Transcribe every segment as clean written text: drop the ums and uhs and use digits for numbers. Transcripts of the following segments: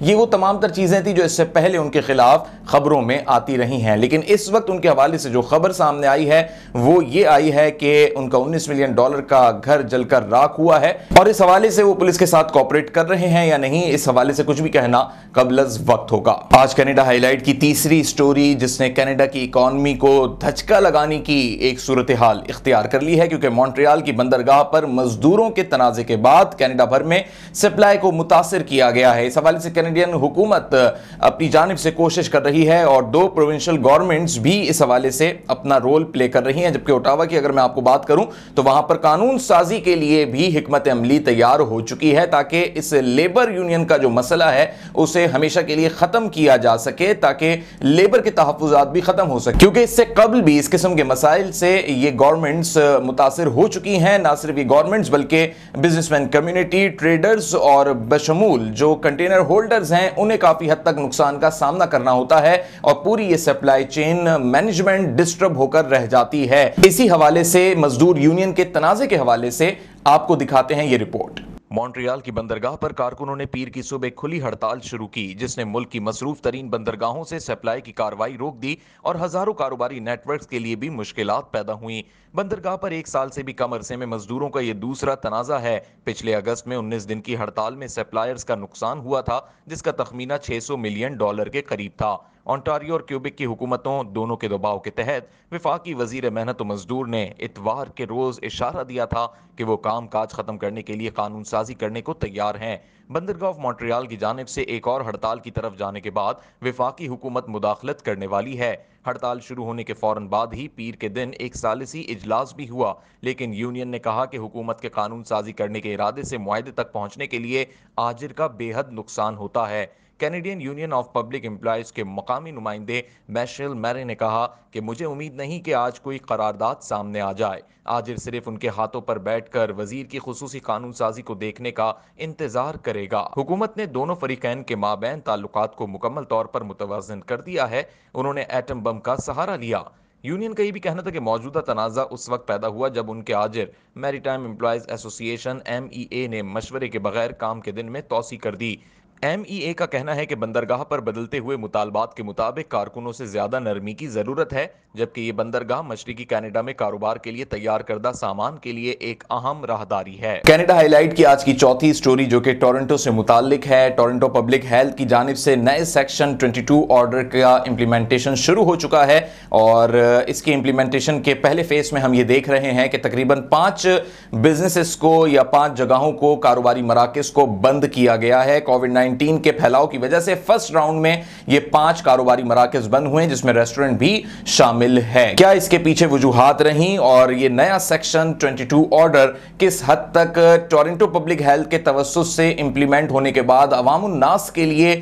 یہ وہ تمام تر چیزیں تھی جو اس سے پہلے ان کے خلاف خبروں میں آتی رہی ہیں۔ لیکن اس وقت ان کے حوالے سے جو خبر سامنے آئی ہے وہ یہ آئی ہے کہ ان کا $19 ملین کا گھر جل کر راکھ ہوا ہے، اور اس حوالے سے وہ پولیس کے ساتھ کوآپریٹ کر رہے ہیں یا نہیں، اس حوالے سے کچھ بھی کہنا قبل از وقت ہوگا۔ آج کینیڈا ہائی لائٹ کی تیسری سٹوری جس نے کینیڈا کی اکانومی کو دھچکا لگانے کی ایک صورتحال اختیار کر لی ہے، کیونکہ مونٹریال کی بندرگاہ پر مزدوروں کے تنازع کے بعد کینیڈا بھر میں سپلائی کو متاثر کیا گیا ہے۔ اس حوالے سے کینیڈین حکومت اپنی جانب سے کوشش کر رہی ہے اور 2 پروونشل گورنمنٹس بھی اس حوالے سے اپنا رول پلے کر رہی ہیں، جبکہ اوٹاوا کی اگر میں آپ کو بات کروں تو وہاں پر قانون سازی کے لیے بھی حکمت عملی تیار ہو چکی ہے تاکہ اس لیبر یونین کا جو مسئلہ ہے اسے ہمیشہ کے لیے ختم کیا جا سکے، تاکہ لیبر کے تحفظات بھی ختم ہو سکے، کیونکہ اس سے قبل بھی اس قسم کے مسائل سے یہ گورنمنٹس متاثر ہو چکی ہیں۔ نہ صرف یہ گورنمنٹس بلکہ بزنس مین کمیونٹی، ٹریڈرز اور بشمول جو کنٹینر ہولڈرز ہیں انہیں کافی حد تک نقصان کا سامنا کرنا ہوتا ہے اور پوری یہ سپلائی چین مینجمنٹ ڈسٹرب ہو کر رہ جاتی ہے۔ اسی حوالے سے مزدور یونین کے تنازع کے حوالے سے آپ کو دکھاتے ہیں یہ رپورٹ۔ مونٹریال کی بندرگاہ پر کارکنوں نے پیر کی صبح کھلی ہڑتال شروع کی، جس نے ملک کی مصروف ترین بندرگاہوں سے سپلائی کی کارروائی روک دی اور ہزاروں کاروباری نیٹ ورکس کے لیے بھی مشکلات پیدا ہوئیں۔ بندرگاہ پر 1 سال سے بھی کم عرصے میں مزدوروں کا یہ دوسرا تنازع ہے۔ پچھلے اگست میں 19 دن کی ہڑتال میں سپلائرز کا نقصان ہوا تھا، جس کا تخمینہ $600 ملین کے قریب تھا۔ ontario اور کیوبک کی حکومتوں دونوں کے دباؤ کے تحت وفاقی وزیر محنت و مزدور نے اتوار کے روز اشارہ دیا تھا کہ وہ کام کاج ختم کرنے کے لیے قانون سازی کرنے کو تیار ہیں۔ بندرگاہ آف مونٹریال کی جانب سے ایک اور ہڑتال کی طرف جانے کے بعد وفاقی حکومت مداخلت کرنے والی ہے۔ ہڑتال شروع ہونے کے فوراً بعد ہی پیر کے دن ایک ثالثی اجلاس بھی ہوا، لیکن یونین نے کہا کہ حکومت کے قانون سازی کرنے کے ارادے سے معاہدے تک پہنچنے کے لیے آجر کا بے حد نقصان ہوتا ہے۔ Canadian union of public employees کے مقامی نمائندے میشل میرے نے کہا کہ مجھے امید نہیں کہ آج کوئی قرارداد سامنے آ جائے۔ آجر صرف ان کے ہاتھوں پر بیٹھ کر وزیر کی خصوصی قانون سازی کو دیکھنے کا انتظار کرے گا۔ حکومت نے دونوں فریقین کے مابین تعلقات کو مکمل طور پر متوازن کر دیا ہے۔ انہوں نے ایٹم بم کا سہارا لیا۔ یونین کا یہ بھی کہنا تھا کہ موجودہ تنازع اس وقت پیدا ہوا جب ان کے آجر میری ٹائم امپلائیز ایسوسی ایشن MEA نے مشورے کے بغیر کام کے دن میں توسیع کر دی۔ MEA کا کہنا ہے کہ بندرگاہ پر بدلتے ہوئے مطالبات کے مطابق کارکنوں سے زیادہ نرمی کی ضرورت ہے، جبکہ یہ بندرگاہ مشرقی کینیڈا میں کاروبار کے لیے تیار کردہ سامان کے لیے ایک اہم راہداری ہے۔ کینیڈا ہائی لائٹ کی آج کی چوتھی سٹوری جو کہ ٹورنٹو سے متعلق ہے۔ ٹورنٹو پبلک ہیلتھ کی جانب سے نئے سیکشن 22 آرڈر کا امپلیمنٹیشن شروع ہو چکا ہے، اور اس کی امپلیمنٹیشن کے پہلے فیس میں ہم یہ دیکھ رہے ہیں کہ تقریباً 5 بزنسز کو یا 5 جگہوں کو، کاروباری مراکز کو بند کیا گیا ہے۔ کووڈ-19 کے پھیلاؤ کی وجہ سے فرسٹ راؤنڈ میں یہ 5 کاروباری مراکز بند ہوئے، جس میں ریسٹورنٹ بھی شامل ہے۔ کیا اس کے پیچھے وجوہات رہیں اور یہ نیا سیکشن 22 آرڈر کس حد تک ٹورنٹو پبلک ہیلتھ کے توسط سے امپلیمنٹ ہونے کے بعد عوام الناس کے لیے،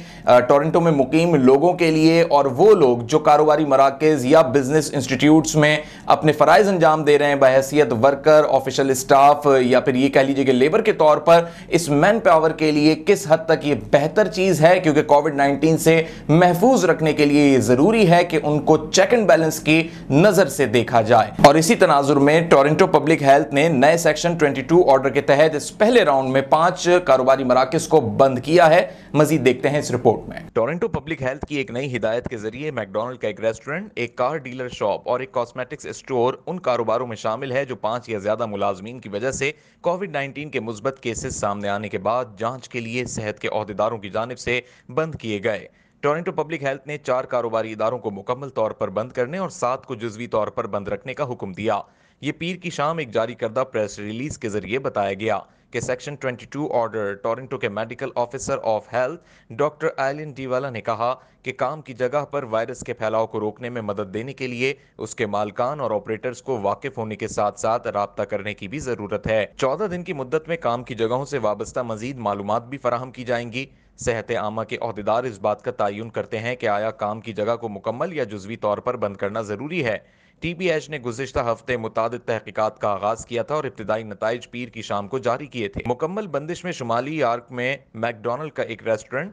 ٹورنٹو میں مقیم لوگوں کے لیے اور وہ لوگ جو کاروباری مراکز یا بزنس انسٹیٹیوٹس میں اپنے فرائض انجام دے رہے ہیں بحیثیت ورکر، آفیشل اسٹاف یا پھر یہ کہہ لیجئے کہ لیبر کے طور پر، اس مین پاور کے لیے کس حد تک یہ بہتر چیز ہے، کیونکہ کووڈ-19 سے محفوظ رکھنے کے لیے یہ ضروری ہے کہ ان کو چیک اینڈ بیلنس کی نظر سے دیکھا جائے۔ اور اسی تناظر میں ٹورنٹو پبلک ہیلتھ نے نئے سیکشن 22 آرڈر کے تحت اس پہلے راؤنڈ میں 5 کاروباری مراکز کو بند کیا ہے۔ مزید دیکھتے ہیں اس رپورٹ میں۔ ٹورنٹو پبلک ہیلتھ کی ایک نئی ہدایت کے ذریعے میکڈونلڈ کا ایک ریسٹورنٹ، ایک کار ڈیلر شاپ اور ایک کاسمیٹکس اسٹور ان کاروباروں میں شامل ہے جو 5 یا زیادہ ملازمین کی وجہ سے کووڈ-19 کے مثبت کیسز سامنے آنے کے بعد جانچ کے لیے صحت کے عہدیداروں کی جانب سے بند کیے گئے۔ ٹورنٹو پبلک ہیلتھ نے 4 کاروباری اداروں کو مکمل طور پر بند کرنے اور 7 کو جزوی طور پر بند رکھنے کا حکم دیا۔ یہ پیر کی شام ایک جاری کردہ پریس ریلیز کے ذریعے بتایا گیا کہ سیکشن 22 آرڈر ٹورنٹو کے medical officer of health doctor Eileen de Villa نے کہا کہ کام کی جگہ پر وائرس کے پھیلاؤ کو روکنے میں مدد دینے کے لیے اس کے مالکان اور آپریٹرز کو واقف ہونے کے ساتھ ساتھ رابطہ کرنے کی بھی ضرورت ہے۔ 14 دن کی مدت میں کام کی جگہوں سے وابستہ مزید معلومات بھی فراہم کی جائیں گی۔ صحت عامہ کے عہدیدار اس بات کا تعین کرتے ہیں کہ آیا کام کی جگہ کو مکمل یا جزوی طور پر بند کرنا ضروری ہے۔ TPH نے گزشتہ ہفتے متعدد تحقیقات کا آغاز کیا تھا اور ابتدائی نتائج پیر کی شام کو جاری کیے تھے۔ مکمل بندش میں شمالی یارک میں میکڈونلڈ کا ایک ریسٹورنٹ،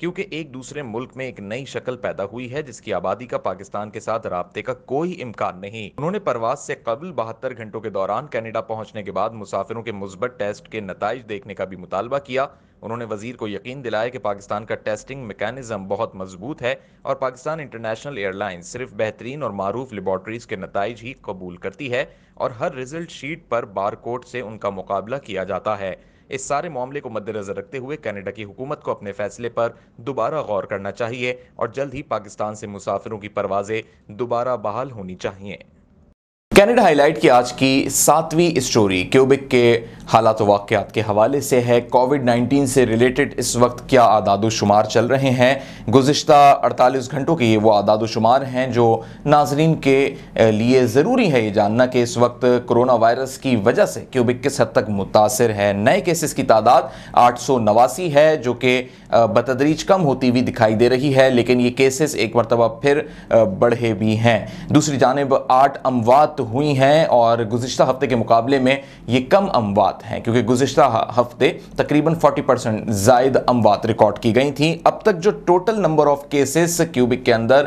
کیونکہ ایک دوسرے ملک میں ایک نئی شکل پیدا ہوئی ہے جس کی آبادی کا پاکستان کے ساتھ رابطے کا کوئی امکان نہیں۔ انہوں نے پرواز سے قبل 72 گھنٹوں کے دوران کینیڈا پہنچنے کے بعد مسافروں کے مثبت ٹیسٹ کے نتائج دیکھنے کا بھی مطالبہ کیا۔ انہوں نے وزیر کو یقین دلایا کہ پاکستان کا ٹیسٹنگ میکانزم بہت مضبوط ہے اور پاکستان انٹرنیشنل ایئر لائنز صرف بہترین اور معروف لیبارٹریز کے نتائج ہی قبول کرتی ہے اور ہر رزلٹ شیٹ پر بار کوڈ سے ان کا مقابلہ کیا جاتا ہے۔ اس سارے معاملے کو مد نظر رکھتے ہوئے کینیڈا کی حکومت کو اپنے فیصلے پر دوبارہ غور کرنا چاہیے اور جلد ہی پاکستان سے مسافروں کی پروازیں دوبارہ بحال ہونی چاہیے۔ کینیڈا ہائی لائٹ کی آج کی 7ویں اسٹوری کیوبک کے حالات و واقعات کے حوالے سے ہے۔ کووڈ 19 سے ریلیٹڈ اس وقت کیا اعداد و شمار چل رہے ہیں؟ گزشتہ 48 گھنٹوں کے یہ وہ اعداد و شمار ہیں جو ناظرین کے لیے ضروری ہے یہ جاننا کہ اس وقت کرونا وائرس کی وجہ سے کیوبک کس حد تک متاثر ہے۔ نئے کیسز کی تعداد 889 ہے جو کہ بتدریج کم ہوتی ہوئی دکھائی دے رہی ہے، لیکن یہ کیسز ایک مرتبہ پھر بڑھے بھی ہیں۔ دوسری جانب 8 اموات ہوئی ہیں اور گزشتہ ہفتے کے مقابلے میں یہ کم اموات ہیں کیونکہ گزشتہ ہفتے تقریباً 40% زائد اموات ریکارڈ کی گئی تھیں۔ اب تک جو total number of cases cubic کے اندر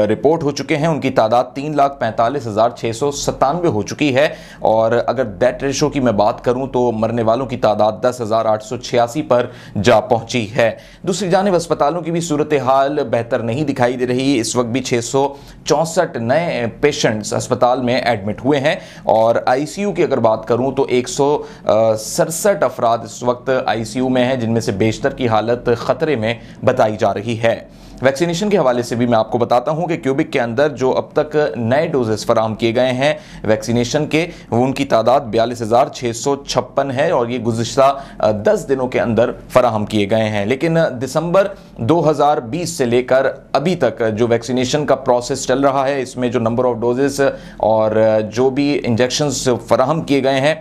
رپورٹ ہو چکے ہیں ان کی تعداد 3,45,697 ہو چکی ہے، اور اگر ڈیتھ ریشو کی میں بات کروں تو مرنے والوں کی تعداد 10,886 پر جا پہنچی ہے۔ دوسری جانب اسپتالوں کی بھی صورتحال بہتر نہیں دکھائی دے رہی۔ اس وقت بھی 664 نئے پیشنٹس اسپتال میں ایڈمٹ ہوئے ہیں، اور آئی سی یو کی اگر بات کروں تو 167 افراد اس وقت آئی سی یو میں ہیں، جن میں سے بیشتر کی حالت خطرے میں بتائی جا رہی ہے۔ ویکسینیشن کے حوالے سے بھی میں آپ کو بتاتا ہوں کہ کیوبک کے اندر جو اب تک نئے ڈوزز فراہم کیے گئے ہیں ویکسینیشن کے، ان کی تعداد 42,656 ہے اور یہ گزشتہ 10 دنوں کے اندر فراہم کیے گئے ہیں۔ لیکن دسمبر 2020 سے لے کر ابھی تک جو ویکسینیشن کا پروسیس چل رہا ہے، اس میں جو نمبر آف ڈوزز اور جو بھی انجیکشنز فراہم کیے گئے ہیں،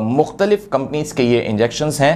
مختلف کمپنیز کے یہ انجیکشنز ہیں،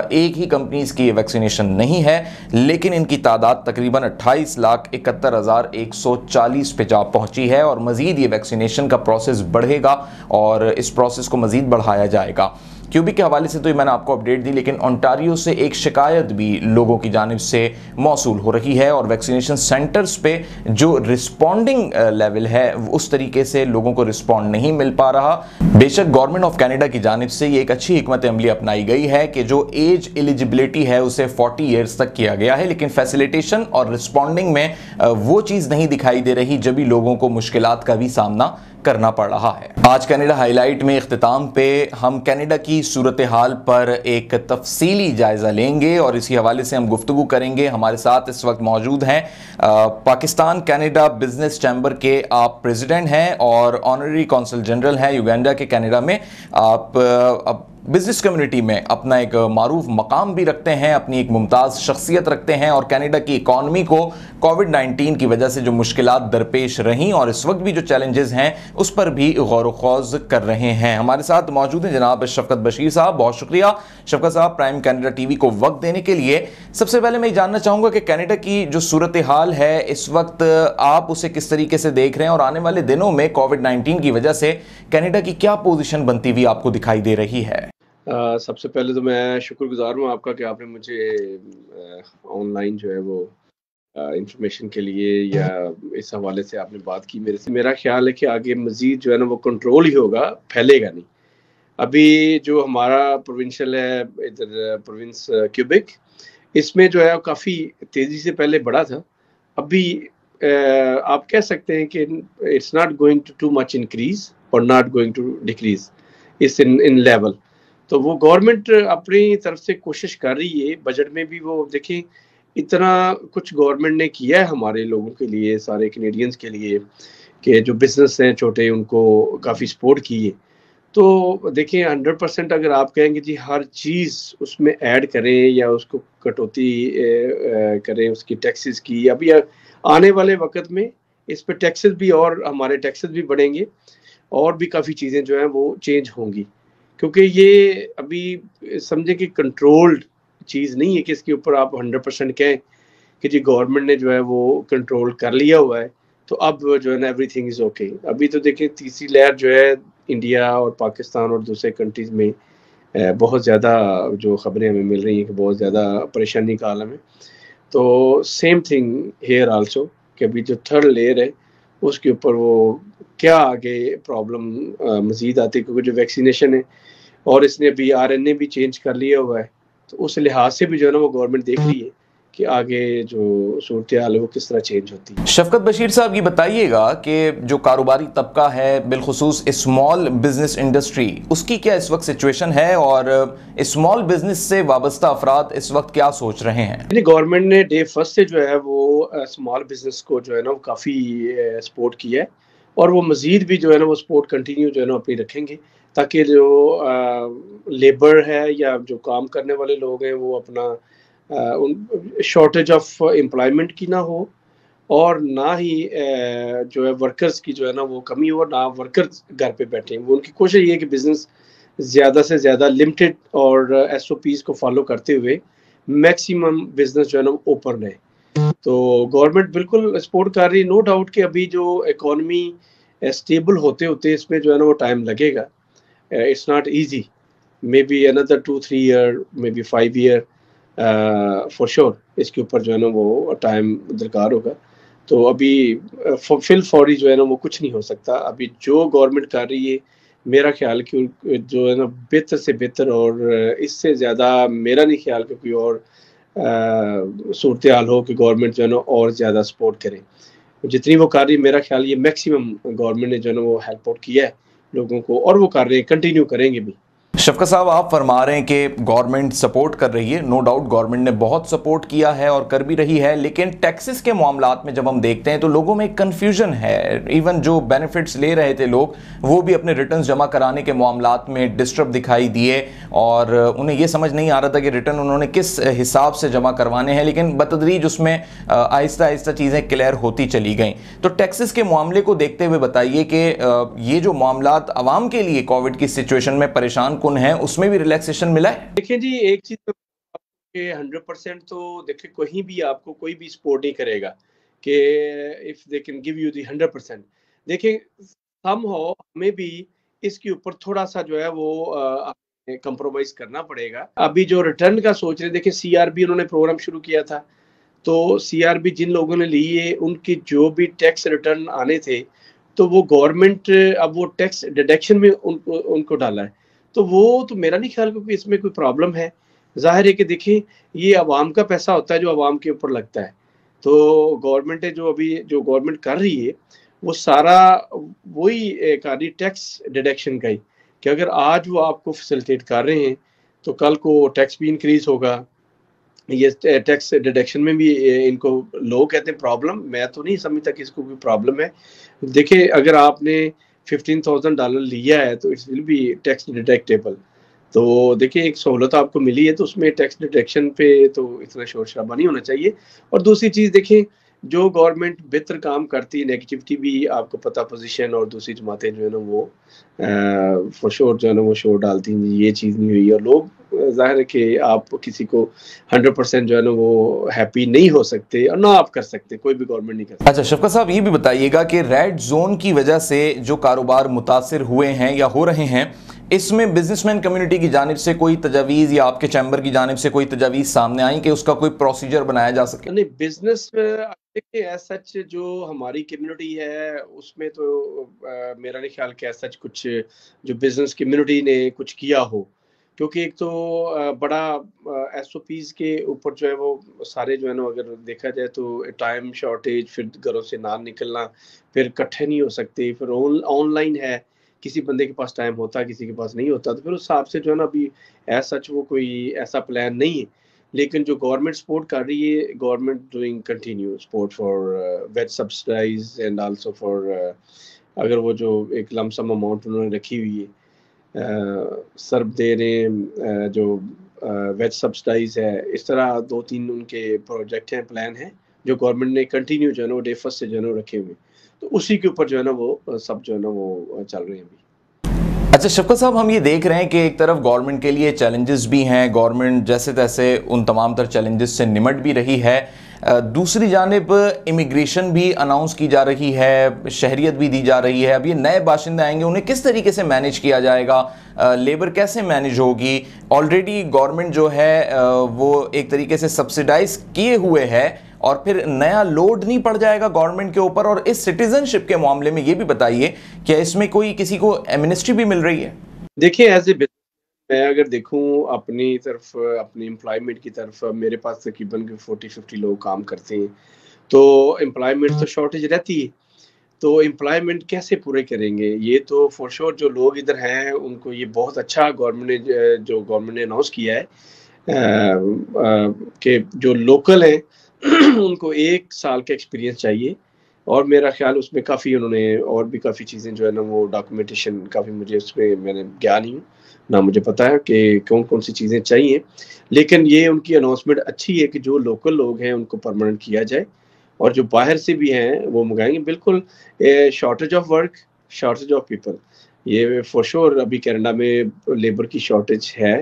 ایک ہی کمپنیز کی یہ ویکسینیشن نہیں ہے، لیکن ان کی تعداد تقریباً 28,71,140 پہ جا پہنچی ہے، اور مزید یہ ویکسینیشن کا پروسیس بڑھے گا اور اس پروسیس کو مزید بڑھایا جائے گا۔ کیوبک کے حوالے سے تو میں نے آپ کو اپڈیٹ دی، لیکن انٹاریو سے ایک شکایت بھی لوگوں کی جانب سے موصول ہو رہی ہے، اور ویکسینیشن سینٹرز پہ جو رسپونڈنگ لیول ہے اس طریقے سے لوگوں کو رسپونڈ نہیں مل پا رہا۔ بے شک گورنمنٹ آف کینیڈا کی جانب سے یہ ایک اچھی حکمت عملی اپنائی گئی ہے کہ جو ایج ایلیجبلٹی ہے اسے 40 ایئرز تک کیا گیا ہے، لیکن فیسیلیٹیشن اور رسپونڈنگ میں وہ چیز نہیں دکھائی دے رہی جبھی لوگوں کو مشکلات کا بھی سامنا کرنا پڑ رہا ہے۔ آج کینیڈا ہائی لائٹ میں اختتام پہ ہم کینیڈا کی صورتحال پر ایک تفصیلی جائزہ لیں گے اور اسی حوالے سے ہم گفتگو کریں گے۔ ہمارے ساتھ اس وقت موجود ہیں پاکستان کینیڈا بزنس چیمبر کے آپ پریزیڈنٹ ہیں اور آنرری کونسل جنرل ہیں یوگینڈا کے کینیڈا میں۔ آپ بزنس کمیونٹی میں اپنا ایک معروف مقام بھی رکھتے ہیں، اپنی ایک ممتاز شخصیت رکھتے ہیں، اور کینیڈا کی اکانومی کو کووڈ 19 کی وجہ سے جو مشکلات درپیش رہیں اور اس وقت بھی جو چیلنجز ہیں اس پر بھی غور و خوض کر رہے ہیں۔ ہمارے ساتھ موجود ہیں جناب شفقت بشیر صاحب، بہت شکریہ شفقت صاحب پرائم کینیڈا ٹی وی کو وقت دینے کے لیے۔ سب سے پہلے میں یہ جاننا چاہوں گا کہ کینیڈا کی جو صورتحال ہے اس وقت آپ اسے کس طریقے سے دیکھ رہے ہیں، اور آنے والے دنوں میں کووڈ 19 کی وجہ سے کینیڈا کی کیا پوزیشن بنتی ہوئی آپ کو دکھائی دے رہی ہے؟ سب سے پہلے تو میں شکر گزار ہوں آپ کا کہ آپ نے مجھے آن لائن جو ہے وہ انفارمیشن کے لیے یا اس حوالے سے آپ نے بات کی میرے سے۔ میرا خیال ہے کہ آگے مزید جو ہے نا وہ کنٹرول ہی ہوگا، پھیلے گا نہیں۔ ابھی جو ہمارا پروونشل ہے ادھر پروونس کیوبک، اس میں جو ہے کافی تیزی سے پہلے بڑھا تھا، ابھی آپ کہہ سکتے ہیں کہ it's not going to much increase اور ناٹ گوئنگ ٹو ڈیکریز، اس ان لیول۔ تو وہ گورنمنٹ اپنی طرف سے کوشش کر رہی ہے، بجٹ میں بھی وہ دیکھیں اتنا کچھ گورنمنٹ نے کیا ہے ہمارے لوگوں کے لیے، سارے کینیڈینز کے لیے، کہ جو بزنس ہیں چھوٹے ان کو کافی سپورٹ کی ہے۔ تو دیکھیں 100% اگر آپ کہیں گے جی ہر چیز اس میں ایڈ کریں یا اس کو کٹوتی کریں اس کی ٹیکسز کی، ابھی آنے والے وقت میں اس پہ ٹیکسز بھی اور ہمارے ٹیکسز بھی بڑھیں گے اور بھی کافی چیزیں جو ہیں وہ چینج ہوں گی، کیونکہ یہ ابھی سمجھیں کہ کنٹرولڈ چیز نہیں ہے کہ اس کے اوپر آپ 100% کہیں کہ جی گورنمنٹ نے جو ہے وہ کنٹرول کر لیا ہوا ہے تو اب جو ہے نا ایوری تھنگ از اوکے۔ ابھی تو دیکھیں تیسری لہر جو ہے انڈیا اور پاکستان اور دوسرے کنٹریز میں بہت زیادہ جو خبریں ہمیں مل رہی ہیں کہ بہت زیادہ پریشانی کا عالم ہے۔ تو سیم تھنگ ہیئر آلسو کہ ابھی جو تھرڈ لیئر ہے اس کے اوپر وہ کیا آگے پرابلم مزید آتی ہے، کیونکہ جو ویکسینیشن ہے اور اس نے ابھی RNA بھی چینج کر لیا ہوا ہے، تو اس لحاظ سے بھی جو ہے نا وہ گورنمنٹ دیکھ رہی ہے کہ آگے جو صورتحال ہے وہ کس طرح چینج ہوتی ہے۔ شفقت بشیر صاحب یہ بتائیے گا کہ جو کاروباری طبقہ ہے بالخصوص اسمال بزنس انڈسٹری، اس کی کیا اس وقت سچویشن ہے اور اسمال بزنس سے وابستہ افراد اس وقت کیا سوچ رہے ہیں؟ گورنمنٹ نے ڈے فرسٹ سے جو ہے وہ اسمال بزنس کو جو ہے نا وہ کافی سپورٹ کیا ہے، اور وہ مزید بھی جو ہے نا وہ سپورٹ کنٹینیو جو ہے نا اپنی رکھیں گے، تاکہ جو لیبر ہے یا جو کام کرنے والے لوگ ہیں وہ اپنا شارٹیج آف امپلائمنٹ کی نہ ہو، اور نہ ہی جو ہے ورکرز کی جو ہے نا وہ کمی ہو، نہ ورکرز گھر پہ بیٹھیں۔ وہ ان کی کوشش یہ ہے کہ بزنس زیادہ سے زیادہ لمیٹڈ اور SOPs کو فالو کرتے ہوئے میکسیمم بزنس جو ہے نا اوپن رہے۔ تو گورنمنٹ بالکل سپورٹ کر رہی ہے، نو ڈاؤٹ کہ ابھی جو اکانومی اسٹیبل ہوتے ہوتے اس میں جو ہے نا وہ ٹائم لگے گا، it's not easy, maybe اندر 2-3 year, maybe 5 year for sure, اس کے اوپر جو ہے نا وہ ٹائم درکار ہوگا۔ تو ابھی فل فوری جو ہے نا وہ کچھ نہیں ہو سکتا۔ ابھی جو گورنمنٹ کر رہی ہے میرا خیال کہ جو ہے نا بہتر سے بہتر، اور اس سے زیادہ میرا نہیں خیال کہ کوئی اور صورتحال ہو کہ گورنمنٹ جو ہے نا اور زیادہ سپورٹ کرے۔ جتنی وہ کر رہی ہے میرا خیال یہ میکسیمم گورنمنٹ نے جو ہے نا وہ ہیلپ آؤٹ کیا ہے لوگوں کو، اور وہ کر رہے ہیں، کنٹینیو کریں گے بھی۔ شفقت صاحب آپ فرما رہے ہیں کہ گورنمنٹ سپورٹ کر رہی ہے، نو ڈاؤٹ گورنمنٹ نے بہت سپورٹ کیا ہے اور کر بھی رہی ہے، لیکن ٹیکسز کے معاملات میں جب ہم دیکھتے ہیں تو لوگوں میں ایک کنفیوژن ہے، ایون جو بینیفٹس لے رہے تھے لوگ وہ بھی اپنے ریٹرنز جمع کرانے کے معاملات میں ڈسٹرب دکھائی دیے، اور انہیں یہ سمجھ نہیں آ رہا تھا کہ ریٹرن انہوں نے کس حساب سے جمع کروانے ہیں، لیکن بتدریج اس میں آہستہ آہستہ چیزیں کلیئر ہوتی چلی گئیں۔ تو ٹیکسز کے معاملے کو دیکھتے ہوئے بتائیے کہ یہ جو معاملات عوام کے لیے کووڈ کی سچویشن میں پریشان کن ہیں، اس میں بھی ریلیکسیشن ملا ہے؟ دیکھیں جی، ایک چیز کہ 100% تو دیکھیں کہیں بھی آپ کو کوئی بھی سپورٹ نہیں کرے گا کہ if they can give you the 100%۔ دیکھیں somehow ہمیں بھی اس کے اوپر تھوڑا سا جو ہے وہ کمپرومائز کرنا پڑے گا۔ ابھی جو ریٹرن کا سوچ رہے، دیکھیں CRB انہوں نے پروگرام شروع کیا تھا، تو CRB جن لوگوں نے لیے ان کی جو بھی ٹیکس ریٹرن آنے تھے تو وہ گورنمنٹ اب وہ ٹیکس ڈیڈکشن میں ان کو ڈالا ہے، تو وہ تو میرا نہیں خیال کہ اس میں کوئی پرابلم ہے۔ ظاہر ہے کہ دیکھیں یہ عوام کا پیسہ ہوتا ہے جو عوام کے اوپر لگتا ہے، تو گورنمنٹ جو ابھی جو گورنمنٹ کر رہی ہے وہ سارا وہی کر رہی ٹیکس ڈیڈکشن کا ہی، کہ اگر آج وہ آپ کو فیسلٹیٹ کر رہے ہیں تو کل کو ٹیکس بھی انکریز ہوگا۔ یہ ٹیکس ڈیڈکشن میں بھی ان کو لوگ کہتے ہیں پرابلم، میں تو نہیں سمجھتا کہ اس کو کوئی پرابلم ہے۔ دیکھیں اگر آپ نے $15,000 لیا ہے تو it's will be tax deductible, تو دیکھیں ایک سہولت آپ کو ملی ہے تو اس میں ٹیکس ڈیڈکشن پہ تو اتنا شور شرابہ نہیں ہونا چاہیے۔ اور دوسری چیز دیکھیں جو گورنمنٹ بہتر کام کرتی ہے، نیگیٹیوٹی بھی آپ کو پتہ پوزیشن اور دوسری جماعتیں جو ہے نا وہ فور شور جو ہے نا وہ شور ڈالتی ہیں یہ چیز نہیں ہوئی، اور لوگ ظاہر ہے کہ آپ کسی کو 100% جو ہے نا وہ ہیپی نہیں ہو سکتے اور نہ آپ کر سکتے، کوئی بھی گورنمنٹ نہیں کر سکتے۔ اچھا شفقت صاحب یہ بھی بتائیے گا کہ ریڈ زون کی وجہ سے جو کاروبار متاثر ہوئے ہیں یا ہو رہے ہیں، اس میں بزنس مین کمیونٹی کی جانب سے کوئی تجاویز یا آپ کے چیمبر کی جانب سے کوئی تجاویز سامنے آئیں کہ اس کا کوئی پروسیجر بنایا جا سکے؟ نہیں، بزنس ایز سچ جو ہماری کمیونٹی ہے اس میں تو میرا نہیں خیال کہ ایز سچ کچھ جو بزنس کمیونٹی نے کچھ کیا ہو، کیونکہ ایک تو بڑا SOPs کے اوپر جو ہے وہ سارے جو ہے نا اگر دیکھا جائے تو ٹائم شارٹیج، پھر گھروں سے نہ نکلنا، پھر اکٹھے نہیں ہو سکتے، پھر آن لائن ہے، کسی بندے کے پاس ٹائم ہوتا کسی کے پاس نہیں ہوتا، تو پھر اس حساب سے جو ہے نا ابھی ایز سچ وہ کوئی ایسا پلان نہیں ہے۔ لیکن جو گورنمنٹ سپورٹ کر رہی ہے، government doing continue support for veg subsidise and also for اگر وہ جو ایک لم سم اماؤنٹ انہوں نے رکھی ہوئی ہے سرب دے رہے ہیں جو ویج سبسڈائز ہے، اس طرح 2-3 ان کے پروجیکٹ ہیں، پلان ہیں جو گورنمنٹ نے کنٹینیو جو ہے نا وہ ڈے فرسٹ سے جو ہے نا رکھے ہوئے، تو اسی کے اوپر جو ہے نا وہ سب جو ہے نا وہ چل رہے ہیں ابھی۔ اچھا شفقت صاحب ہم یہ دیکھ رہے ہیں کہ ایک طرف گورنمنٹ کے لیے چیلنجز بھی ہیں، گورنمنٹ جیسے تیسے ان تمام تر چیلنجز سے نمٹ بھی رہی ہے، دوسری جانب امیگریشن بھی اناؤنس کی جا رہی ہے, شہریت بھی دی جا رہی ہے. اب یہ نئے باشندے آئیں گے, انہیں کس طریقے سے مینیج کیا جائے گا, لیبر کیسے مینیج ہوگی؟ آلریڈی گورنمنٹ جو ہے وہ ایک طریقے سے سبسیڈائز کیے ہوئے ہے, اور پھر نیا لوڈ نہیں پڑ جائے گا گورنمنٹ کے اوپر؟ اور اس سٹیزن شپ کے معاملے میں یہ بھی بتائیے کہ اس میں کوئی کسی کو ایمنسٹری بھی مل رہی ہے؟ دیکھیں ایز اے میں اگر دیکھوں اپنی طرف, اپنی امپلائمنٹ کی طرف, میرے پاس تقریباً 40-50 لوگ کام کرتے ہیں, تو امپلائمنٹ تو شارٹیج رہتی ہے, تو امپلائمنٹ کیسے پورے کریں گے؟ یہ تو فور شور جو لوگ ادھر ہیں ان کو یہ بہت اچھا گورنمنٹ نے اناؤنس کیا ہے کہ جو لوکل ہیں ان کو 1 سال کا ایکسپیرینس چاہیے, اور میرا خیال اس میں کافی انہوں نے اور بھی کافی چیزیں جو ہے نا وہ ڈاکومنٹیشن کافی, مجھے اس میں نے گیا نہیں ہوں نہ مجھے پتا ہے کہ کون کون سی چیزیں چاہیے, لیکن یہ ان کی اناؤنسمنٹ اچھی ہے کہ جو لوکل لوگ ہیں ان کو پرماننٹ کیا جائے, اور جو باہر سے بھی ہیں وہ منگائیں گے. بالکل shortage of work, shortage of people, یہ فور شور ابھی کینیڈا میں لیبر کی شارٹیج ہے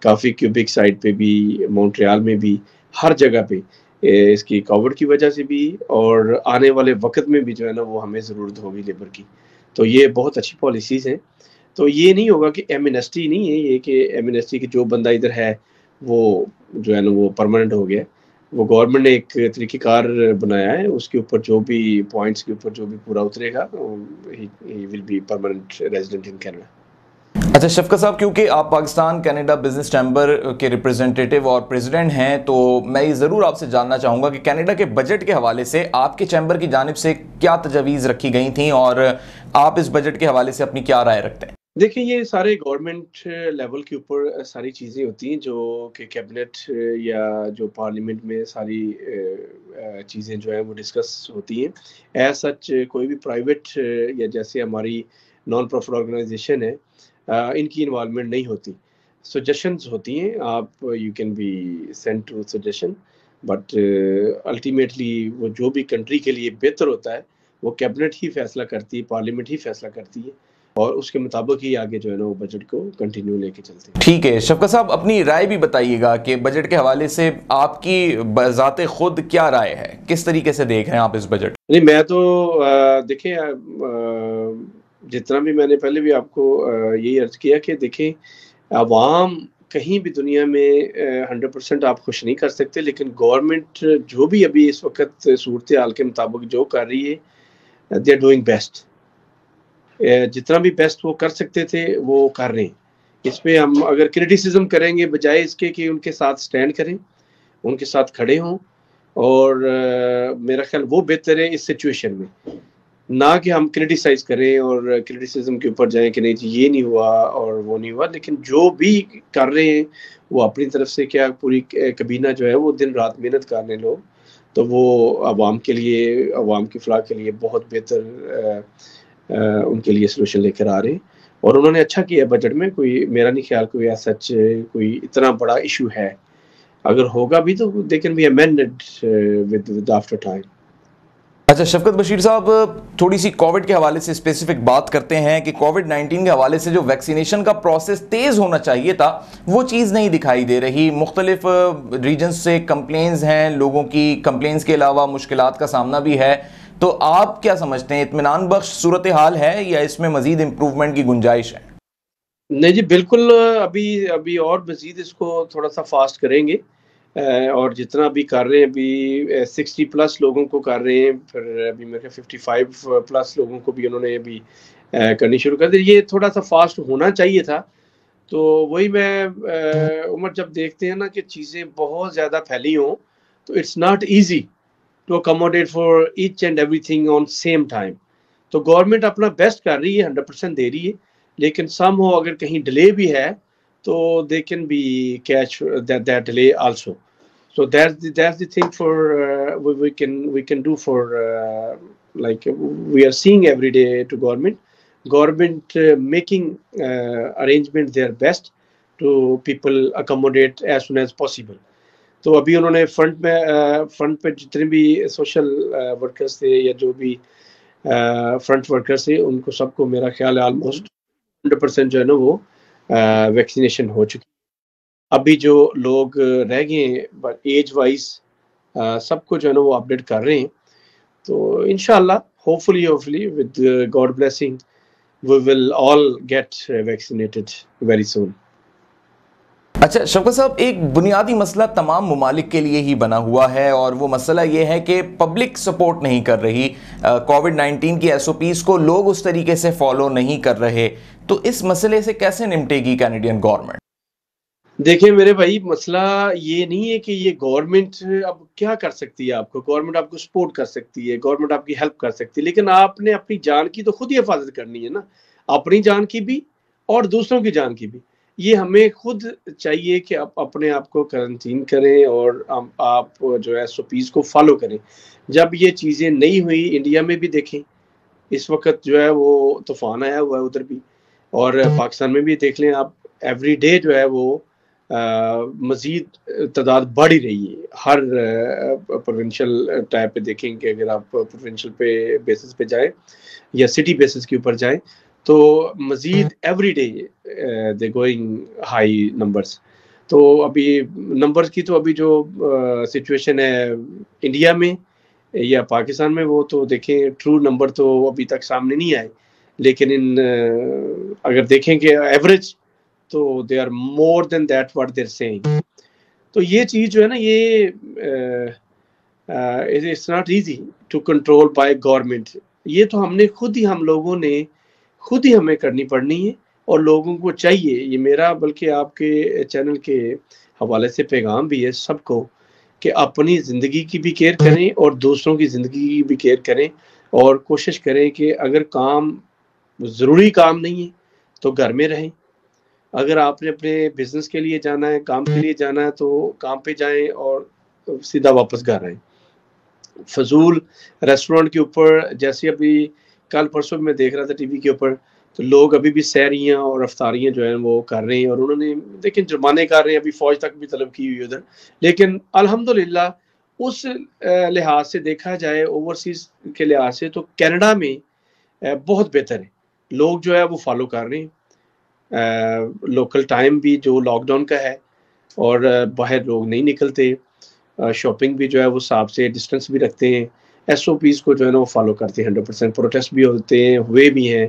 کافی, کیوبک سائڈ پہ بھی, مونٹریال میں بھی, ہر جگہ پہ اس کی کووڈ کی وجہ سے بھی, اور آنے والے وقت میں بھی جو ہے نا وہ ہمیں ضرورت ہوگی لیبر کی. تو یہ بہت اچھی پالیسیز ہیں. تو یہ نہیں ہوگا کہ ایمنسٹی نہیں ہے, یہ کہ ایمنسٹی کہ جو بندہ ادھر ہے وہ جو ہے نا وہ پرماننٹ ہو گیا. وہ گورنمنٹ نے ایک طریقہ کار بنایا ہے, اس کے اوپر جو بھی پوائنٹس کے اوپر جو بھی پورا اترے گا ہی will be permanent resident in Canada. اچھا شفقت صاحب, کیونکہ آپ پاکستان کینیڈا بزنس چیمبر کے ریپرزینٹیٹیو اور پریزیڈنٹ ہیں, تو میں یہ ضرور آپ سے جاننا چاہوں گا کہ کینیڈا کے بجٹ کے حوالے سے آپ کے چیمبر کی جانب سے کیا تجاویز رکھی گئی تھیں, اور آپ اس بجٹ کے حوالے سے اپنی کیا رائے رکھتے ہیں؟ دیکھیں یہ سارے گورنمنٹ لیول کے اوپر ساری چیزیں ہوتی ہیں جو کہ کیبنٹ یا جو پارلیمنٹ میں ساری چیزیں جو ہیں وہ ڈسکس ہوتی ہیں. ایز سچ کوئی بھی پرائیویٹ یا جیسے ہماری نان پروفٹ آرگنائزیشن ہے ان کی انوالومنٹ نہیں ہوتی, سجیشنز ہوتی ہیں, آپ you can be send to suggestion, but ultimately وہ جو بھی کنٹری کے لیے بہتر ہوتا ہے وہ کیبنٹ ہی فیصلہ کرتی ہے, پارلیمنٹ ہی فیصلہ کرتی ہے, اور اس کے مطابق ہی آگے جو ہے نا وہ بجٹ کو کنٹینیو لے کے چلتے ہیں. ٹھیک ہے شفقت صاحب, اپنی رائے بھی بتائیے گا کہ بجٹ کے حوالے سے آپ کی بذات خود کیا رائے ہے, کس طریقے سے دیکھ رہے ہیں آپ اس بجٹ؟ نہیں میں تو دیکھیں جتنا بھی میں نے پہلے بھی آپ کو یہی عرض کیا کہ دیکھیں عوام کہیں بھی دنیا میں 100% آپ خوش نہیں کر سکتے, لیکن گورنمنٹ جو بھی ابھی اس وقت صورتحال کے مطابق جو کر رہی ہے دے آر ڈوئنگ بیسٹ, جتنا بھی بیسٹ وہ کر سکتے تھے وہ کر رہے ہیں. اس پہ ہم اگر کرٹیسزم کریں گے بجائے اس کے کہ ان کے ساتھ سٹینڈ کریں, ان کے ساتھ کھڑے ہوں, اور میرا خیال وہ بہتر ہے اس سچویشن میں, نہ کہ ہم کرٹیسائز کریں اور کرٹیسزم کے اوپر جائیں کہ نہیں جی یہ نہیں ہوا اور وہ نہیں ہوا. لیکن جو بھی کر رہے ہیں وہ اپنی طرف سے کیا پوری کابینہ جو ہے وہ دن رات محنت کر رہے ہیں لوگ, تو وہ عوام کے لیے, عوام کی فلاح کے لیے بہت بہتر ان کے لیے سلوشن لے کر آ رہے ہیں. اور انہوں نے اچھا کیا بجٹ میں, کوئی میرا نہیں خیال کوئی ایسا کوئی اتنا بڑا ایشو ہے, اگر ہوگا بھی تو they can be amended with after time. اچھا شفقت بشیر صاحب, تھوڑی سی کووڈ کے حوالے سے اسپیسیفک بات کرتے ہیں کہ کووڈ-19 کے حوالے سے جو ویکسینیشن کا پروسیس تیز ہونا چاہیے تھا وہ چیز نہیں دکھائی دے رہی. مختلف ریجنز سے کمپلینز ہیں, لوگوں کی کمپلینز کے علاوہ مشکلات کا سامنا بھی ہے, تو آپ کیا سمجھتے ہیں اطمینان بخش صورتحال ہے یا اس میں مزید امپروومنٹ کی گنجائش ہے؟ نہیں جی بالکل, ابھی اور مزید اس کو تھوڑا سا فاسٹ کریں گے, اور جتنا بھی کر رہے ہیں ابھی 60+ لوگوں کو کر رہے ہیں, پھر ابھی میرے 55+ لوگوں کو بھی انہوں نے ابھی کرنی شروع کر دی. یہ تھوڑا سا فاسٹ ہونا چاہیے تھا. تو وہی میں عمر جب دیکھتے ہیں نا کہ چیزیں بہت زیادہ پھیلی ہوں تو it's not easy to accommodate for each and everything on same time. تو گورنمنٹ اپنا بیسٹ کر رہی ہے, 100% دے رہی ہے, لیکن سم ہو اگر کہیں ڈیلے بھی ہے تو they can be catch that delay also. So that's the thing for we can do for like we are seeing every day to government making arrangement their best to people accommodate as soon as possible. تو ابھی انہوں نے front پہ جتنے بھی social workers تھے یا جو بھی فرنٹ ورکرز تھے ان کو سب کو میرا خیال ہے آلموسٹ 100% جو ہے نا وہ ویکسینیشن ہو چکی. ابھی جو لوگ رہ گئے ہیں ایج وائز سب کو جو ہے نا وہ اپڈیٹ کر رہے ہیں. تو انشاءاللہ hopefully with God blessing we will all get vaccinated very soon. اچھا شوکت صاحب، ایک بنیادی مسئلہ تمام ممالک کے لیے ہی بنا ہوا ہے، اور وہ مسئلہ یہ ہے کہ پبلک سپورٹ نہیں کر رہی کووڈ-19 کی ایس او پیز کو، لوگ اس طریقے سے فالو نہیں کر رہے. تو اس مسئلے سے کیسے نمٹے گی کینیڈین گورنمنٹ؟ دیکھیں میرے بھائی، مسئلہ یہ نہیں ہے کہ یہ گورنمنٹ اب کیا کر سکتی ہے. آپ کو گورنمنٹ آپ کو سپورٹ کر سکتی ہے، گورنمنٹ آپ کی ہیلپ کر سکتی ہے، لیکن آپ نے اپنی جان کی تو خود ہی حفاظت کرنی ہے نا، اپنی جان کی بھی اور دوسروں کی جان کی بھی. یہ ہمیں خود چاہیے کہ آپ اپنے آپ کو کرنٹین کریں اور آپ جو ہے ایس او پیز کو فالو کریں. جب یہ چیزیں نہیں ہوئی، انڈیا میں بھی دیکھیں اس وقت جو ہے وہ طوفان آیا ہوا ہے ادھر بھی، اور پاکستان میں بھی دیکھ لیں آپ، ایوری ڈے جو ہے وہ مزید تعداد بڑھ ہی رہی ہے. ہر پروونشل ٹائپ پہ دیکھیں کہ اگر آپ پروونشل پہ بیسس پہ جائیں یا سٹی بیسس کے اوپر جائیں تو مزید every day they going high numbers. تو ابھی نمبرز کی تو ابھی جو سچویشن ہے انڈیا میں یا پاکستان میں، وہ تو دیکھیں ٹرو نمبر تو ابھی تک سامنے نہیں آئے، لیکن اگر دیکھیں کہ ایوریج تو they are more than that what they're saying. تو یہ چیز جو ہے نا، یہ it's not easy to control by government. یہ تو ہم لوگوں نے خود ہی ہمیں کرنی پڑنی ہے، اور لوگوں کو چاہیے، یہ میرا بلکہ آپ کے چینل کے حوالے سے پیغام بھی ہے سب کو، کہ اپنی زندگی کی بھی کیئر کریں اور دوسروں کی زندگی کی بھی کیئر کریں، اور کوشش کریں کہ اگر ضروری کام نہیں ہے تو گھر میں رہیں. اگر آپ نے اپنے بزنس کے لیے جانا ہے، کام کے لیے جانا ہے، تو کام پہ جائیں اور سیدھا واپس گھر آئیں. فضول ریسٹورنٹ کے اوپر، جیسے ابھی کل پرسوں میں دیکھ رہا تھا ٹی وی کے اوپر، تو لوگ ابھی بھی سحریاں اور افطاریاں جو ہیں وہ کر رہے ہیں، اور انہوں نے لیکن جرمانے کر رہے ہیں، ابھی فوج تک بھی طلب کی ہوئی ادھر. لیکن الحمدللہ اس لحاظ سے دیکھا جائے، اوورسیز کے لحاظ سے، تو کینیڈا میں بہت بہتر ہے. لوگ جو ہے وہ فالو کر رہے ہیں لوکل ٹائم بھی جو لاک ڈاؤن کا ہے، اور باہر لوگ نہیں نکلتے. شاپنگ بھی جو ہے وہ صاحب سے ڈسٹنس بھی رکھتے ہیں. ایس او پیز کو جو ہے نا وہ فالو کرتے ہیں 100%. پروٹیسٹ بھی ہوئے بھی ہیں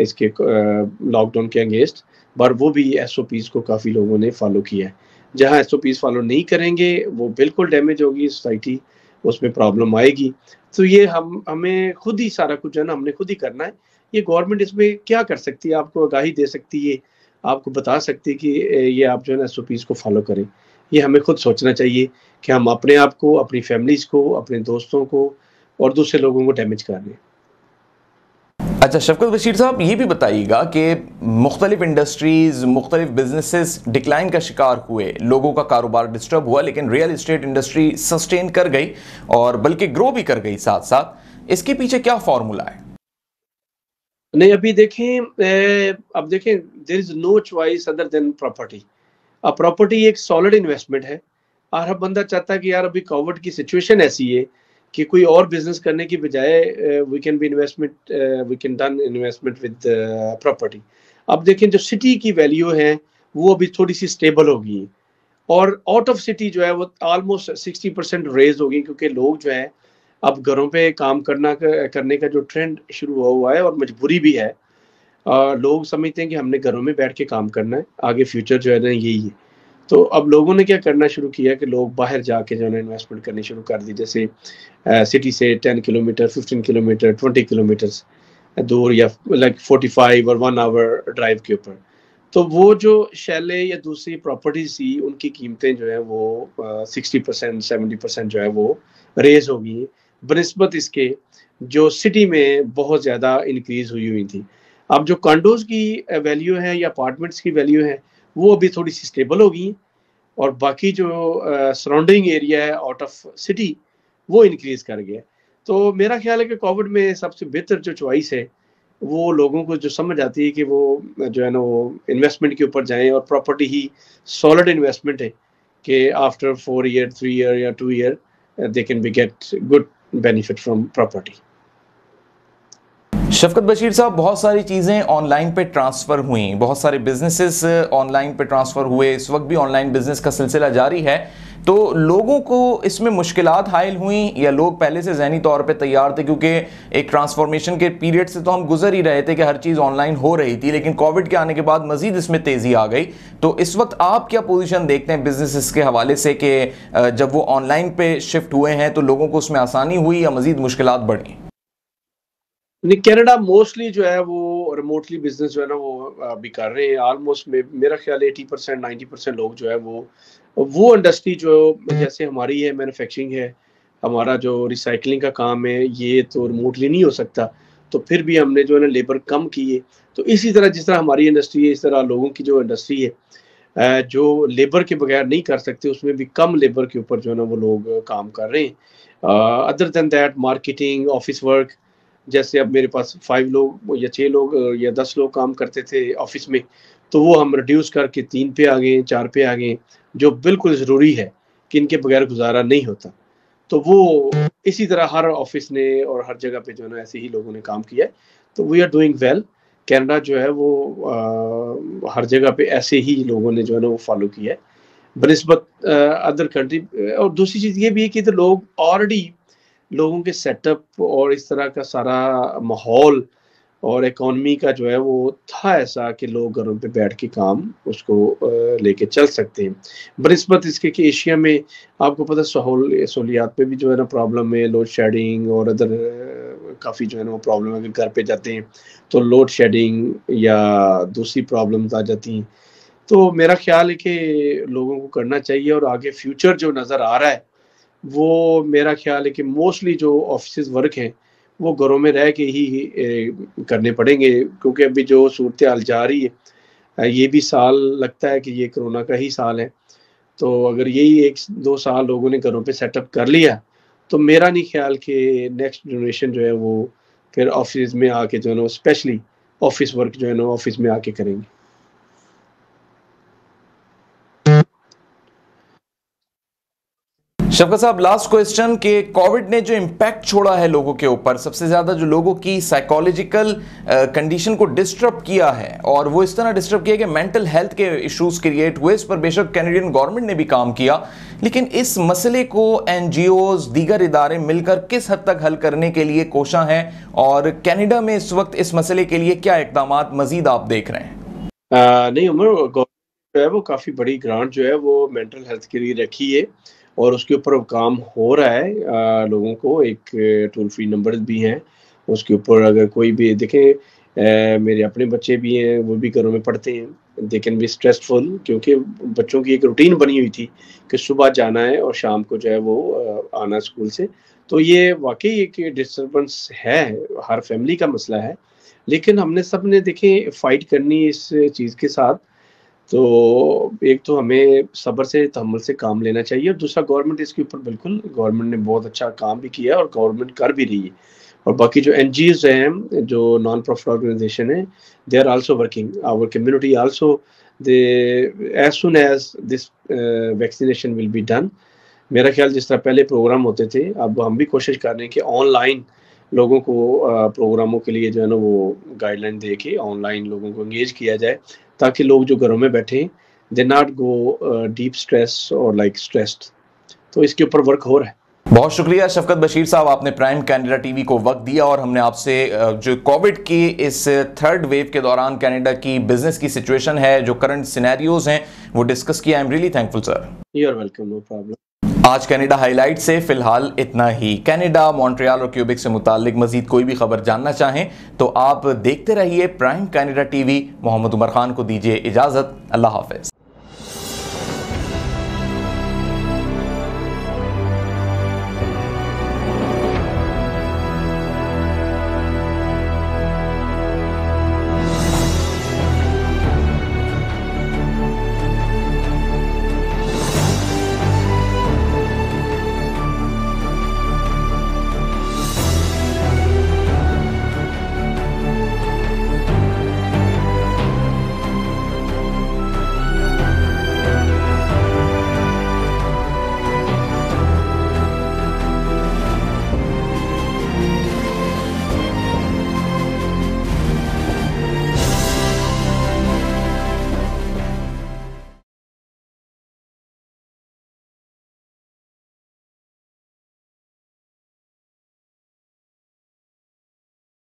اس کے لاک ڈاؤن کے انگیسٹ، پر وہ بھی ایس او پیز کو کافی لوگوں نے فالو کیا ہے. جہاں ایس او پیز فالو نہیں کریں گے وہ بالکل ڈیمیج ہوگی سوسائٹی، اس میں پرابلم آئے گی. تو یہ ہمیں خود ہی سارا کچھ جو ہے نا ہم نے خود ہی کرنا ہے. یہ گورنمنٹ اس میں کیا کر سکتی ہے؟ آپ کو آگاہی دے سکتی ہے، آپ کو بتا سکتی ہے کہ یہ آپ جو ہے نا ایس او پیز کو فالو کریں. یہ ہمیں خود سوچنا چاہیے کہ ہم اپنے آپ کو، اپنی فیملیز کو، اپنے دوستوں کو اور دوسرے لوگوں کو ڈیمیج کر رہے ہیں. اچھا شفقت بشیر صاحب، یہ بھی بتائیے گا کہ مختلف انڈسٹریز، مختلف بزنسز ڈکلائن کا شکار ہوئے، لوگوں کا کاروبار ڈسٹرب ہوا، لیکن ریئل اسٹیٹ انڈسٹری سسٹین کر گئی اور بلکہ گرو بھی کر گئی ساتھ ساتھ. اس کے پیچھے کیا فارمولا ہے؟ نہیں، ابھی دیکھیں there is no choice other than property. اب پراپرٹی ایک سالڈ انویسٹمنٹ ہے، اور ہر بندہ چاہتا ہے کہ یار ابھی کووڈ کی سچویشن ایسی ہے کہ کوئی اور بزنس کرنے کی بجائے we can done investment with property. اب دیکھیں جو سٹی کی ویلیو ہے وہ ابھی تھوڑی سی سٹیبل ہو گئی ہے، اور آؤٹ آف سٹی جو ہے وہ آلموسٹ 60% ریز ہو گئی، کیونکہ لوگ جو ہے اب گھروں پہ کام کرنے کا جو ٹرینڈ شروع ہوا ہے، اور مجبوری بھی ہے. لوگ سمجھتے ہیں کہ ہم نے گھروں میں بیٹھ کے کام کرنا ہے، آگے فیوچر جو ہے نا یہی ہے. تو اب لوگوں نے کیا کرنا شروع کیا کہ لوگ باہر جا کے جو ہے نا انویسٹمنٹ کرنی شروع کر دی. جیسے سٹی سے 10 کلومیٹر، 15 کلومیٹر، 20 کلومیٹرز دور، یا لائک 45 اور 1 آور ڈرائیو کے اوپر. تو وہ جو شیلے یا دوسری پراپرٹیز تھی، ان کی قیمتیں جو ہیں وہ 60%، 70% جو ہے وہ ریز ہو گئی بنسبت اس کے جو سٹی میں بہت زیادہ انکریز ہوئی تھی. اب جو کانڈوز کی ویلیو ہے یا اپارٹمنٹس کی ویلیو ہے وہ ابھی تھوڑی سی سٹیبل ہو گئی، اور باقی جو سراؤنڈنگ ایریا ہے آؤٹ آف سٹی وہ انکریز کر گیا. تو میرا خیال ہے کہ کووڈ میں سب سے بہتر جو چوائس ہے وہ لوگوں کو جو سمجھ آتی ہے کہ وہ جو ہے نا وہ انویسٹمنٹ کے اوپر جائیں، اور پراپرٹی ہی سالڈ انویسٹمنٹ ہے کہ آفٹر 4 ایئر، 3 ایئر یا 2 year they can be get good benefit from property. شفقت بشیر صاحب، بہت ساری چیزیں آن لائن پہ ٹرانسفر ہوئیں، بہت سارے بزنسز آن لائن پہ ٹرانسفر ہوئے، اس وقت بھی آن لائن بزنس کا سلسلہ جاری ہے. تو لوگوں کو اس میں مشکلات حائل ہوئیں یا لوگ پہلے سے ذہنی طور پہ تیار تھے؟ کیونکہ ایک ٹرانسفارمیشن کے پیریڈ سے تو ہم گزر ہی رہے تھے کہ ہر چیز آن لائن ہو رہی تھی، لیکن کووڈ کے آنے کے بعد مزید اس میں تیزی آ گئی. تو اس وقت آپ کیا پوزیشن دیکھتے ہیں بزنس کے حوالے سے کہ جب وہ آن لائن پہ شفٹ ہوئے ہیں تو لوگوں کو اس میں آسانی ہوئی یا مزید مشکلات بڑھیں؟ کینیڈا موسٹلی جو ہے وہ ریموٹلی بزنس جو ہے نا وہ ابھی کر رہے ہیں. آلموسٹ میرا خیال 80% 90% لوگ جو ہے وہ انڈسٹری جو جیسے ہماری ہے مینوفیکچرنگ ہے، ہمارا جو ریسائکلنگ کا کام ہے، یہ تو ریموٹلی نہیں ہو سکتا. تو پھر بھی ہم نے جو ہے نا لیبر کم کی ہے. تو اسی طرح جس طرح ہماری انڈسٹری ہے، اس طرح لوگوں کی جو انڈسٹری ہے جو لیبر کے بغیر نہیں کر سکتے، اس میں بھی کم لیبر کے اوپر جو ہے نا وہ لوگ کام کر رہے ہیں. Other than that marketing, office work, جیسے اب میرے پاس 5 لوگ یا 6 لوگ یا 10 لوگ کام کرتے تھے آفس میں، تو وہ ہم ریڈیوس کر کے 3 پہ آ گئے، 4 پہ آ گئے، جو بالکل ضروری ہے کہ ان کے بغیر گزارا نہیں ہوتا. تو وہ اسی طرح ہر آفس نے اور ہر جگہ پہ جو ہے نا ایسے ہی لوگوں نے کام کیا ہے. تو we are doing well. Canada جو ہے وہ ہر جگہ پہ ایسے ہی لوگوں نے جو ہے نا وہ فالو کیا ہے بنسبت ادر کنٹری. اور دوسری چیز یہ بھی ہے کہ ادھر لوگ آلریڈی لوگوں کے سیٹ اپ اور اس طرح کا سارا ماحول اور اکانومی کا جو ہے وہ تھا ایسا کہ لوگ گھروں پہ بیٹھ کے کام اس کو لے کے چل سکتے ہیں. بنسبت اس کے کہ ایشیا میں آپ کو پتہ سہولیات پہ بھی جو ہے نا پرابلم ہے، لوڈ شیڈنگ اور ادر کافی جو ہے نا وہ پرابلم ہے. اگر گھر پہ جاتے ہیں تو لوڈ شیڈنگ یا دوسری پرابلمز آ جاتی ہیں. تو میرا خیال ہے کہ لوگوں کو کرنا چاہیے، اور آگے فیوچر جو نظر آ رہا ہے وہ میرا خیال ہے کہ موسٹلی جو آفیسز ورک ہیں وہ گھروں میں رہ کے ہی کرنے پڑیں گے. کیونکہ ابھی جو صورتحال جا رہی ہے، یہ بھی سال لگتا ہے کہ یہ کرونا کا ہی سال ہے. تو اگر یہی 1-2 سال لوگوں نے گھروں پہ سیٹ اپ کر لیا تو میرا نہیں خیال کہ نیکسٹ جنریشن جو ہے وہ پھر آفس میں آ کے جو ہے نا اسپیشلی آفس ورک جو ہے نا آفس میں آ کے کریں گے. شفقت صاحب، لاسٹ کوئسچن کہ کووڈ نے جو امپیکٹ چھوڑا ہے لوگوں کے اوپر، سب سے زیادہ جو لوگوں کی سائیکولوجیکل کنڈیشن کو ڈسٹرب کیا ہے، اور وہ اس طرح ڈسٹرب کیا کہ مینٹل ہیلتھ کے ایشوز کریٹ ہوئے، اس پر بے شک کینیڈین گورنمنٹ نے بھی کام کیا، لیکن اس مسئلے کو این جی اوز، دیگر ادارے مل کر کس حد تک حل کرنے کے لیے کوشاں ہیں، اور کینیڈا میں اس وقت اس مسئلے کے لیے کیا اقدامات مزید آپ دیکھ رہے ہیں؟ نہیں عمر، گورنمنٹ جو ہے وہ کافی بڑی گرانٹ جو ہے وہ مینٹل ہیلتھ کے لیے رکھی ہے، اور اس کے اوپر کام ہو رہا ہے. لوگوں کو ایک ٹول فری نمبر بھی ہیں، اس کے اوپر اگر کوئی بھی دیکھیں، میرے اپنے بچے بھی ہیں، وہ بھی گھروں میں پڑھتے ہیں. دے کین بی اسٹریسفل، کیونکہ بچوں کی ایک روٹین بنی ہوئی تھی کہ صبح جانا ہے اور شام کو جو ہے وہ آنا اسکول سے. تو یہ واقعی ایک ڈسٹربنس ہے، ہر فیملی کا مسئلہ ہے، لیکن ہم نے سب نے دیکھیں فائٹ کرنی اس چیز کے ساتھ. تو ایک تو ہمیں صبر سے تحمل سے کام لینا چاہیے، اور دوسرا گورنمنٹ اس کے اوپر بالکل گورنمنٹ نے بہت اچھا کام بھی کیا ہے اور گورنمنٹ کر بھی رہی ہے. اور باقی جو این جی ایز ہیں، جو نان پروفٹ آرگنائزیشن ہیں، they are also working. Our community also they as soon as this vaccination will be done. میرا خیال جس طرح پہلے پروگرام ہوتے تھے، اب ہم بھی کوشش کر رہے ہیں کہ آن لائن لوگوں کو پروگراموں کے لیے جو ہے نا وہ گائیڈ لائن دے کے آن لائن لوگوں کو انگیج کیا جائے، تاکہ لوگ جو گھروں میں بیٹھے they not go deep stress اور لائک اسٹریسڈ. تو اس کے اوپر ورک ہو رہا ہے. بہت شکریہ شفقت بشیر صاحب، آپ نے پرائم کینیڈا ٹی وی کو وقت دیا، اور ہم نے آپ سے جو کووڈ کی اس 3rd ویو کے دوران کینیڈا کی بزنس کی سچویشن ہے، جو کرنٹ سینیریوز ہیں، وہ ڈسکس کیا. I'm really thankful sir. You are welcome, no problem. آج کینیڈا ہائی لائٹ سے فی الحال اتنا ہی. کینیڈا، مونٹریال اور کیوبک سے متعلق مزید کوئی بھی خبر جاننا چاہیں تو آپ دیکھتے رہیے prime Canada T V. Muhammad Umar Khan کو دیجیے اجازت. اللہ حافظ.